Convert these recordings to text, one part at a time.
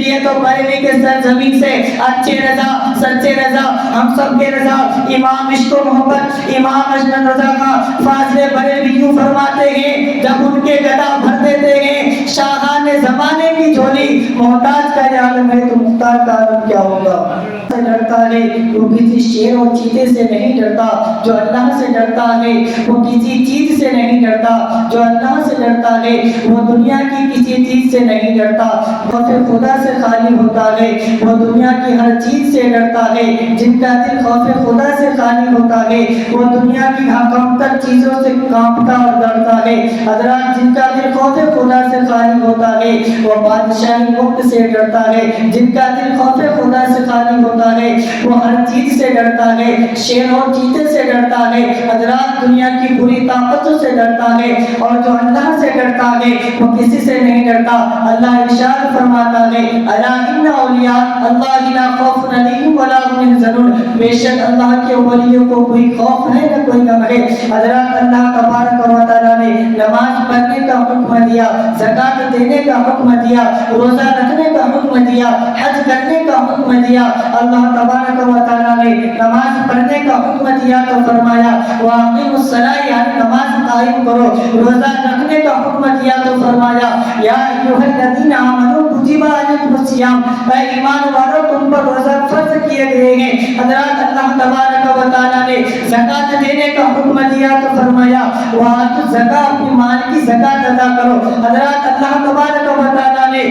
لیے تو بریلی کے سرزمین سے اچھے رضا سچے رضا ہم سب کے رضا امام عشق و محبت امام اجمل رضا کا فاضل بریلوی یوں فرماتے ہیں جب ان کے گدا بھر دیتے ہیں شاہان زمانے کی جھولی محتاج کا یہ عالم ہے تو مختار کا عالم کیا ہوگا سے ڈرتا ہے وہ کسی شیر اور چیتے سے نہیں ڈرتا جو اللہ سے ڈرتا ہے وہ کسی چیز سے نہیں ڈرتا جو اللہ سے ڈرتا ہے وہ دنیا کی کسی چیز سے نہیں ڈرتا خوف خدا سے خالی ہوتا ہے وہ دنیا کی ہر چیز سے ڈرتا ہے جن کا دل خوف خدا سے خالی ہوتا ہے وہ دنیا کی کمتر چیزوں سے کانپتا اور ڈرتا ہے حضرات جن کا دل خوف خدا سے خالی ہوتا ہے وہ بادشاہی ملک سے ڈرتا ہے جن کا دل خوف خدا سے خالی ہوتا ہے وہ ہر چیز سے ڈرتا ہے شیر اور چیتے سے ڈرتا ہے حضرات دنیا کی بری طاقتوں سے ڈرتا ہے اور جو اللہ سے ڈرتا ہے وہ کسی سے نہیں ڈرتا اللہ ارشاد فرماتا ہے الا ان اولیاء اللہ لا خوف علیہم ولا هم يحزنون بے شک اللہ کے ولیوں کو کوئی خوف ہے نہ کوئی غم ہے حضرات اللہ تبارک و تعالی نے نماز پڑھنے کا حکم دیا زکات دینے کا حکم دیا روزہ رکھنے کا حکم دیا حج کرنے کا حکم دیا اللہ تبارک و تعالی نے نماز پڑھنے کا حکم دیا تو فرمایا واقیموا الصلاۃ یعنی نماز قائم کرو روزہ رکھنے کا حکم دیا تو فرمایا یا ایھا الذین آمنوا کتب علیکم الصیام اے ایمان والو تم پر روزہ فرض کیے گئے ہیں حضرات اللہ تبارک و تعالی نے زکات دینے کا حکم دیا تو فرمایا وآتوا الزکاۃ اپنے مال کی زکات ادا کرو حضرات اللہ تبارک و تعالی نے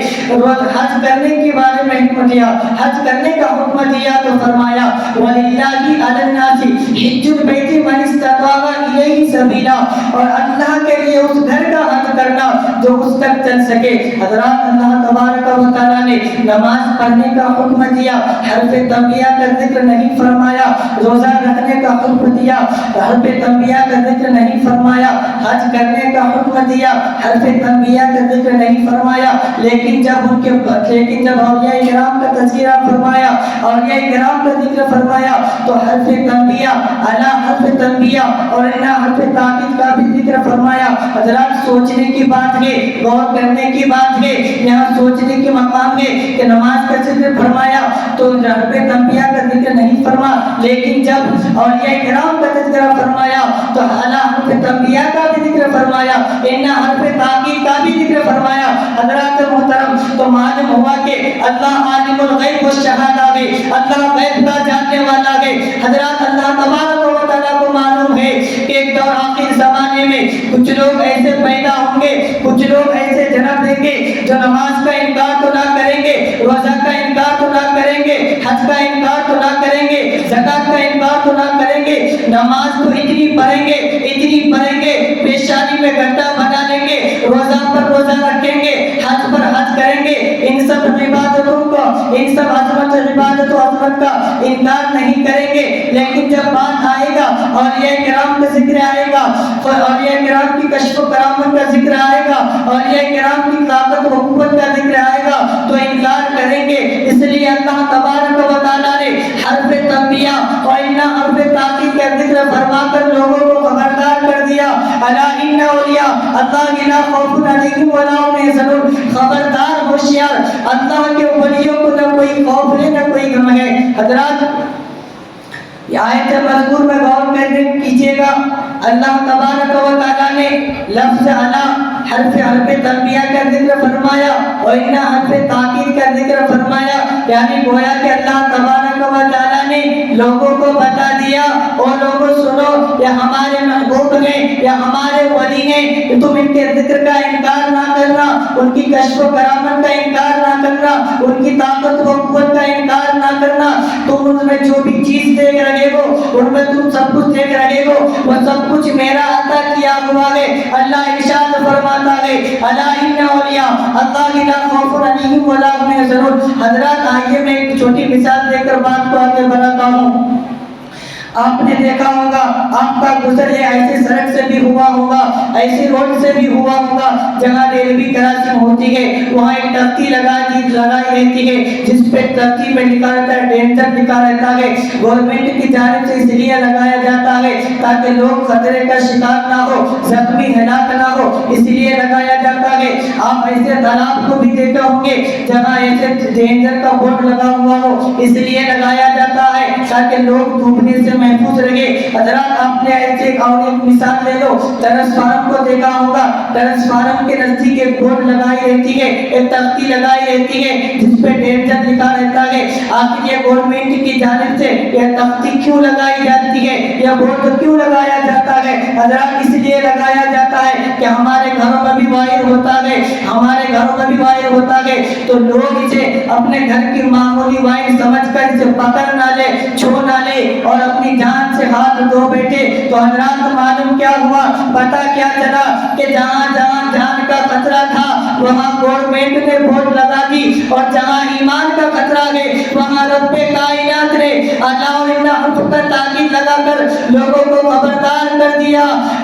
حج کرنے کے بارے میں حکم دیا حج کرنے کا حکم دیا تو فرمایا وَلِلَّهِ عَلَى النَّاسِ حِجُّ الْبَيْتِ مَنِ اسْتَطَاعَ إِلَيْهِ سَبِيلًا اور اللہ کے لیے اس گھر کا حج کرنا جو اس تک چل سکے حضرات اللہ تبارک و تعالی نے نماز پڑھنے کا حکم دیا حرف تنبیہ کا ذکر نہیں فرمایا روزہ رکھنے کا حکم دیا حرف تنبیہ کا ذکر نہیں فرمایا حج کرنے کا حکم دیا حرف تنبیہ کا ذکر نہیں فرمایا لیکن جب اولیاء کرام کا تذکرہ فرمایا اولیاء کرام کا ذکر فرمایا تو حرف تنبیہ اعلی حرف تنبیہ اور انا حرف تاکید کا بھی ذکر فرمایا حضرات سوچنے کی بات ہے غور کرنے کی بات ہے یہاں سوچنے کے مقام ہے کہ نماز کا ذکر فرمایا تو حرف تنبیہ کا ذکر نہیں فرما لیکن جب اولیاء کرام کا تذکرہ فرمایا تو اعلی حرف تنبیہ کا بھی ذکر فرمایا انا حرف تاکید کا بھی ذکر فرمایا حضرات محترم تو معلوم ہوا کہ اللہ عالم الغیب والشہادہ ہے اللہ غیب کا جاننے والا ہے حضرات اللہ تبارک و تعالیٰ کو معلوم ہے کہ ایک دور آخر زمانے میں کچھ لوگ ایسے پیدا ہوں گے کچھ لوگ ایسے جنم دیں گے جو نماز کا انکار تو نہ کریں گے روزہ کا انکار تو نہ کریں گے حج کا انکار تو نہ کریں گے زکات کا انکار تو نہ کریں گے نماز تو اتنی پڑھیں گے پیشانی میں گڈھا بنا لیں گے روزہ پر روزہ رکھیں گے حج پر حج کریں گے ان سب عبادتوں کو ان سب عبادت و عظمت کا انکار نہیں کریں گے لیکن جب بات آئے گا اولیاء کرام کا ذکر آئے گا اولیاء کرام کی کشف و کرامت کا ذکر آئے گا اولیاء کرام کی طاقت و قوت کا ذکر آئے گا تو انکار کریں گے اس لیے اللہ تبارک و تعالیٰ نے حرف تنبیہ اور انا حرف تاکید کا ذکر فرما کر لوگوں کو خبردار کر دیا الا ان اولیاء اللہ لا خوف علیہم ولا هم يحزنون خبردار ہوشیار اللہ کے ولیوں کو نہ کوئی خوف ہے نہ کوئی غم ہے حضرات یہ آیت مذکور میں غور کیجئے گا اللہ تبارک و تعالی نے لفظ الا حرف تنبیہ کا ذکر فرمایا اور ان حرف تاکید کا ذکر فرمایا یعنی گویا کہ اللہ تبارک و تعالی نے لوگوں کو بتا دیا اور لوگوں سنو یہ ہمارے محبوب ہیں یا ہمارے ولی ہیں تم ان کے ذکر کا انکار نہ کرنا ان کی کشف و کرامت کا انکار نہ کرنا ان کی طاقت و قوت کا انکار نہ کرنا تم ان میں جو بھی چیز دیکھ رہے ہو ان میں تم سب کچھ دیکھ رہے ہو وہ سب کچھ میرا عطا کیا ہوا ہے اللہ ارشاد فرماتا ہے الا ان اولیاء اللہ لا خوف علیہم ولا هم يحزنون حضرات آئیے میں ایک چھوٹی مثال دے کر بات کو آگے بڑھاتا ہوں آپ نے دیکھا ہوگا آپ کا گزر یہ ایسے سڑک سے بھی ہوا ہوگا, ایسی روڈ سے بھی ہوا ہوگا جہاں ریلوے کراچی میں ہوتی ہے, وہاں ایک تختی لگائی رہتی ہے جس پہ تختی پہ لکھا رہتا ہے ڈینجر لکھا رہتا ہے. گورنمنٹ کی جانب سے اس لیے لگایا جاتا ہے تاکہ لوگ خطرے کا شکار نہ ہو, زخمی ہلاک نہ ہو, اس لیے لگایا جاتا ہے. آپ ایسے تالاب کو بھی دیکھے ہوں گے جہاں ایسے ڈینجر کا بورڈ لگا ہوا ہو, اس لیے لگایا جاتا ہے تاکہ لوگ ڈوبنے سے محفوظ رہے. حضرات آپ نے ایسے اور ایک مثال لے لو, ٹرانسفارم کو دیکھا ہوگا, ٹرانسفارم کے نزدیک ایک بورڈ لگائی رہتی ہے, ایک تختی لگائی رہتی ہے جس پہ ڈینجر لکھا رہتا ہے. آخر یہ گورنمنٹ کی جانب سے یہ تختی کیوں لگائی جاتی ہے, یہ بورڈ کیوں لگایا جاتا ہے؟ حضرات اس لیے لگایا جاتا ہے کہ ہمارے گھروں میں بھی وائر ہوتا ہے, ہمارے گھروں میں بھی وائر ہوتا ہے تو لوگ اسے اپنے گھر کی معمولی وائر سمجھ کر اسے پکڑ نہ لے, چھو نہ لے اور اپنی جان سے ہاتھ دھو بیٹھے. تو حضرات معلوم کیا ہوا, پتہ کیا چلا کہ جہاں جہاں جان کا خطرہ تھا وہاں گورنمنٹ نے بورڈ لگا دی, اور جہاں ایمان کا خطرہ ہے وہاں رب کائنات نے اللہ حکم کا تاکید لگا کر لوگوں کو خبردار کر دیا.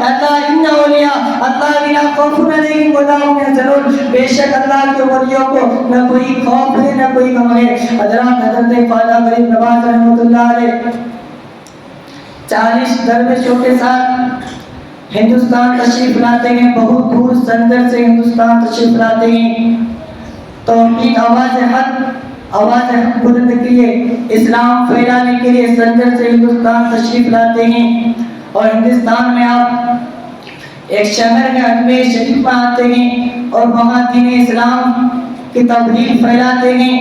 اللہ ان اولیاء اللہ بنا خوف علیہم ولا هم يحزنون, بے شک اللہ کے ولیوں کو نہ کوئی خوف ہے نہ کوئی غم ہے. حضرات حضرت خواجہ غریب نواز رحمۃ اللہ علیہ 40 درویشوں کے ساتھ ہندوستان تشریف لاتے ہیں, بہت دور سندر سے ہندوستان تشریف لاتے ہیں. توحید آواز حق بلند کے لیے, اسلام پھیلانے کے لیے سندر سے ہندوستان تشریف لاتے ہیں. اور ہندوستان میں آپ ایک شہر ہے اجمیر شریف میں آتے ہیں اور وہاں دین اسلام کی تبلیغ پھیلاتے ہیں.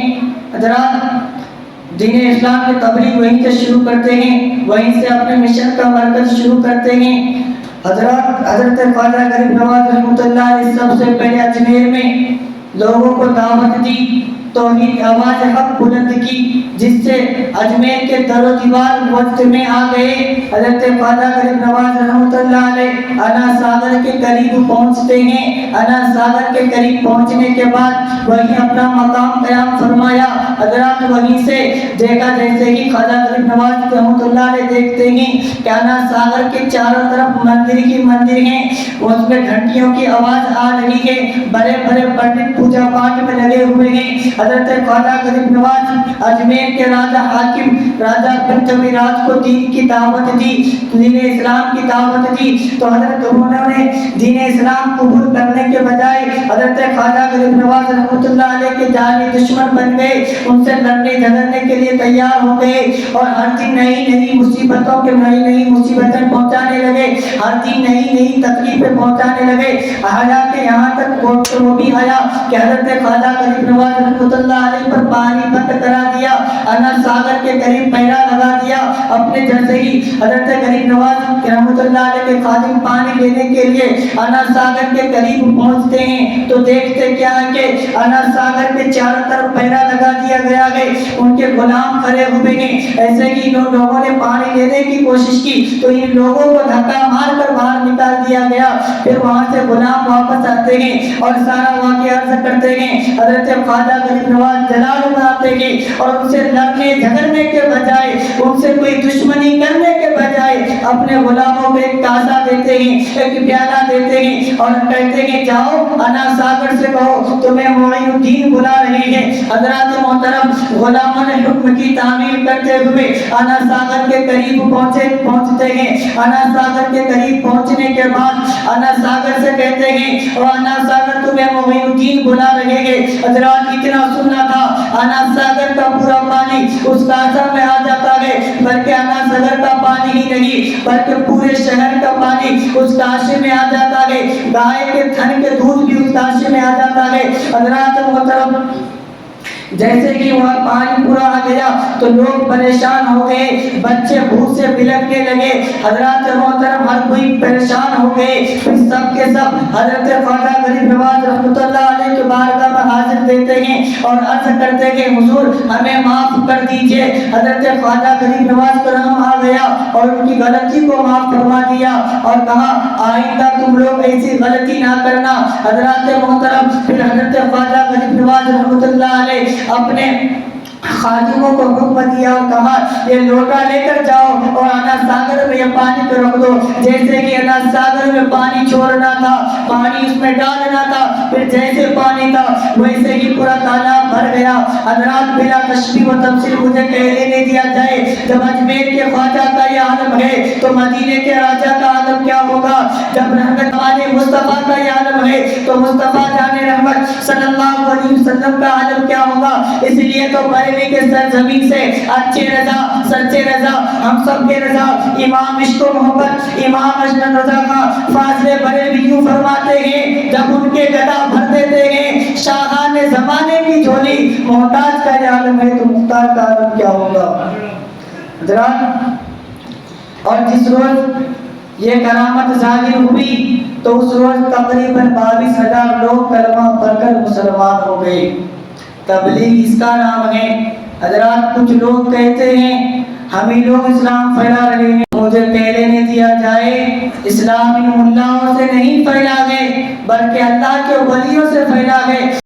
حضرات دین اسلام کی تبلیغ وہیں سے شروع کرتے ہیں, وہیں سے اپنے مشن کا مرکز شروع کرتے ہیں. حضرات حضرت خواجہ غریب نواز رحمۃ اللہ علیہ سب سے پہلے اجمیر میں لوگوں کو دعوت دی, توحید آواز حق بلند کی, جس سے اجمیر کے در و دیوار وقت میں آ گئے. حضرت خواجہ غریب نواز رحمۃ اللہ علیہ انا ساگر کے قریب پہنچتے ہیں. انا ساگر کے قریب پہنچنے کے بعد وہیں اپنا مقام قیام فرمایا. حضرات وہیں سے دیکھا جیسے ہی خواجہ غریب نواز رحمۃ اللہ علیہ دیکھتے ہیں کہ انا ساگر کے چاروں طرف مندر ہیں, اس میں گھنٹیوں کی آواز آ رہی ہے, بڑے بڑے پنڈت پوجا پاٹ میں لگے ہوئے ہیں. حضرت خواجہ غریب نواز اجمیر کے راجہ حاکم راجہ پنچمی راج کو دین کی دعوت دی, دین اسلام کی دعوت دی. تو حضرت انہوں نے دین اسلام قبول کرنے کے بجائے حضرت خواجہ غریب نواز رحمۃ اللہ علیہ کے جانی دشمن بن گئے, ان سے لڑنے جھگڑنے کے لیے تیار ہو گئے اور ہر دن نئی مصیبتوں کے نئی مصیبتیں پہنچانے لگے, ہر دن نئی تکلیفیں پہنچانے لگے. حالانکہ یہاں تک وہ بھی آیا کہ حضرت خواجہ غریب نواز رحمۃ اللہ علیہ پر پانی بند کرا دیا, انا ساگر کے قریب پہرا لگا دیا. اپنے جیسے ہی حضرت غریب نواز رحمۃ اللہ علیہ کے خادم پانی لینے کے لیے انا ساگر کے قریب پہنچتے ہیں تو دیکھتے کیا ہے کہ انا ساگر کے چاروں طرف پہرا لگا دیا گیا ہے, ان کے غلام کھڑے ہوئے ہیں. ایسے ہی لوگوں نے پانی لینے کی کوشش کی تو ان لوگوں کو دھکا مار کر باہر نکال دیا گیا. پھر وہاں سے غلام واپس آتے ہیں اور سارا واقعہ عرض کرتے ہیں. حضرت خواجہ غریب نواز جلال میں آتے ہیں اور ان سے لڑنے جھگڑنے کے بجائے, ان سے کوئی دشمنی کرنے کے بجائے اپنے غلاموں کو ایک کاسا دیتے ہیں, ایک پیالہ دیتے ہیں اور کہتے ہیں جاؤ انا ساگر سے کہو تمہیں معین الدین بلا رہے ہیں. حضرات محترم, غلاموں نے حکم کی تعمیل کرتے ہوئے انا ساگر کے قریب پہنچتے ہیں. انا ساگر کے قریب پہنچنے کے بعد انا ساگر سے کہتے ہیں اور انا ساگر تمہیں معین الدین بلا رہے ہیں. حضرات اتنا سننا تھا, انا ساگر کا پورا پانی اس کاسا میں آ جاتا ہے, بلکہ انا ساگر کا پانی ہی نہیں بلکہ پورے شہر کا پانی اس کاشے میں آ جاتا ہے. گائے کے تھن کے دودھ بھی اس کاشے میں آ جاتا ہے. حضرات محترم, جیسے کہ وہاں پانی پورا آ گیا تو لوگ پریشان ہو گئے, بچے بھوک سے بلکنے لگے. حضرات محترم ہر کوئی پریشان ہو گئے. سب کے سب حضرت خواجہ غریب نواز رحمۃ اللہ علیہ کے بارگاہ میں حاضر دیتے ہیں اور عرض کرتے ہیں حضور ہمیں معاف کر دیجئے. حضرت خواجہ غریب نواز پر رحم آ گیا اور ان کی غلطی کو معاف فرما دیا اور کہا آئندہ تم لوگ ایسی غلطی نہ کرنا. حضرات محترم, پھر حضرت خواجہ غریب نواز رحمۃ اللہ علیہ خادموں کو حکم دیا اور کہا یہ لوٹا لے کر جاؤ اور اناس ساگر میں یہ پانی کو رکھ دو. جیسے کہ اناس ساگر میں پانی چھوڑنا تھا, پانی اس میں ڈالنا تھا, پھر جیسے پانی تھا ویسے ہی پورا تالاب بھر گیا. حضرات بلا تشبیہ و تمثیل مجھے کہہ لینے دیا جائے, جب اجمیر کے خواجہ کا یہ عالم ہے تو مدینے کے راجہ کا عالم کیا ہوگا؟ جب رحمت والے مصطفیٰ کا یہ عالم ہے تو مصطفیٰ جان رحمت صلی اللہ علیہ وسلم کا عالم کیا ہوگا؟ اس لیے تو بریلی کے سرزمین سے اچھے رضا سچے رضا ہم سب کے رضا امام عشق و محبت امام اجمل رضا کا فاضل بریلوی یوں فرماتے ہیں, جب ان کے گدا بھر دیتے ہیں شاہان زمانے کی جھولی, محتاج کا یہ عالم ہے تو مختار کا عالم کیا ہوگا؟ حضرات اور جس روز یہ کرامت ظاہر ہوئی تو اس روز تقریباً 22,000 لوگ کلمہ پڑھ کر مسلمان ہو گئے. تبلیغ اس کا نام ہے. حضرات کچھ لوگ کہتے ہیں ہم ہی لوگ اسلام پھیلا رہے ہیں. مجھے کہہ لینے دیا جائے اسلام ان ملاؤں سے نہیں پھیلا گئے بلکہ اللہ کے ولیوں سے پھیلا گئے.